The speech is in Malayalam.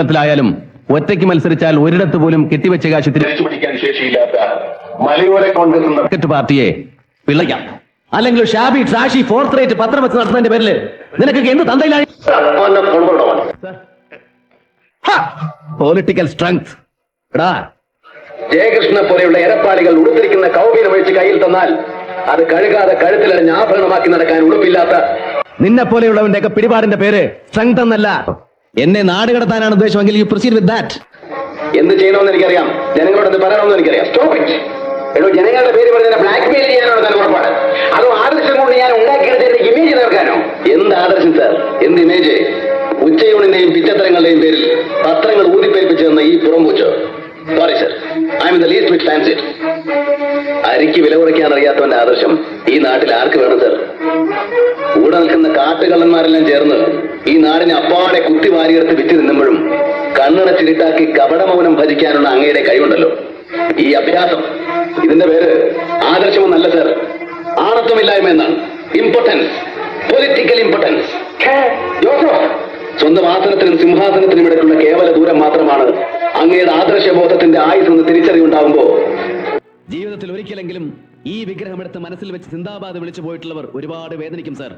ായാലും ഒറ്റയ്ക്ക് മത്സരിച്ചാൽ ഒരിടത്ത് പോലും കെട്ടിവെച്ച കാശ് തിരിച്ചു പിടിക്കാൻ ശേഷിയില്ലാത്ത മലയോര കോൺഗ്രസ് പാർട്ടിയെ പിള്ളയ്ക്കാം. അല്ലെങ്കിൽ ഷാബി ട്രാഷി ഫോർത്ത് റേറ്റ് പത്രം വെച്ച് നടത്തുന്നതിന്റെ പേരില് നിനക്ക് എന്ത് തന്തയിലായി? Political strength. ജയകൃഷ്ണനെ പോലെയുള്ള എരപ്പാളികൾ ഉടുത്തിരിക്കുന്ന കൗബീനം ഒഴിച്ച് കയ്യിൽ തന്നാൽ അത് കഴുകാതെ കഴുത്തിലറിഞ്ഞ് ആഭരണമാക്കി നടക്കാൻ ഉടുപ്പില്ലാത്ത നിന്നെ പോലെയുള്ളവന്റെ ഒക്കെ പിടിപാടിന്റെ പേര് സ്ട്രെങ്ത് എന്നല്ല. എന്നെ നാട് കടത്താനാണ് ഉദ്ദേശമെങ്കിൽ യു പ്രൊസീഡ് വിത്ത് ദാറ്റ്. എന്ത് ചെയ്യണമെന്ന് എനിക്കറിയാം, ജനങ്ങളോട് പറയണമെന്ന് എനിക്കറിയാം. Stop it. എടോ, ജനങ്ങളുടെ പേര് പറഞ്ഞ ബ്ലാക്ക് മെയിൽ ചെയ്യാനാണ് തന്നെ ഉറപ്പാണ്. അതോ ആദർശം കൊണ്ട് ഞാൻ ഉണ്ടാക്കിയെടുത്ത ഇമേജ് തീർക്കാനോ? എന്ത് ആദർശം സാർ, എന്ത് ഇമേജ്? ഉച്ചയൂണിന്റെയും പിച്ചത്തരങ്ങളുടെയും പേരിൽ പത്രങ്ങൾ ഊതിപ്പേൽപ്പിച്ചു തന്ന ഈ പുറംപൂച്ചോ? Sorry sir, I am the least with fancy. അരിക്ക് വില കുറയ്ക്കാൻ അറിയാത്തവന്റെ ആദർശം ഈ നാട്ടിൽ ആർക്ക് വേണം സർ? കൂടെ നിൽക്കുന്ന കാട്ടുകള്ളന്മാരെല്ലാം ചേർന്ന് ഈ നാടിനെ അപ്പാടെ കുത്തി വാരിയെടുത്ത് വിറ്റ് നിന്നുമ്പോഴും കണ്ണടച്ചിരിട്ടാക്കി കപടമൗനം ഭജിക്കാനുള്ള അങ്ങയുടെ കഴിവുണ്ടല്ലോ. ഈ അഭ്യാസം, ഇതിന്റെ പേര് ആദർശമെന്നല്ല സർ, ആണത്വമില്ലായ്മ എന്നാണ്. Importance, political importance. ജോസഫ്, സ്വന്തം ആസനത്തിനും സിംഹാസനത്തിനും ഇടയ്ക്കുള്ള കേവല ദൂരം മാത്രമാണ് അങ്ങയുടെ ആദർശബോധത്തിന്റെ ആയുസെന്ന് തിരിച്ചറിവുണ്ടാവുമ്പോ ജീവിതത്തിൽ ഒരിക്കലെങ്കിലും ഈ വിഗ്രഹമെടുത്ത് മനസ്സിൽ വെച്ച് സിന്ദാബാദ് വിളിച്ചു പോയിട്ടുള്ളവർ ഒരുപാട് വേദനിക്കും സർ.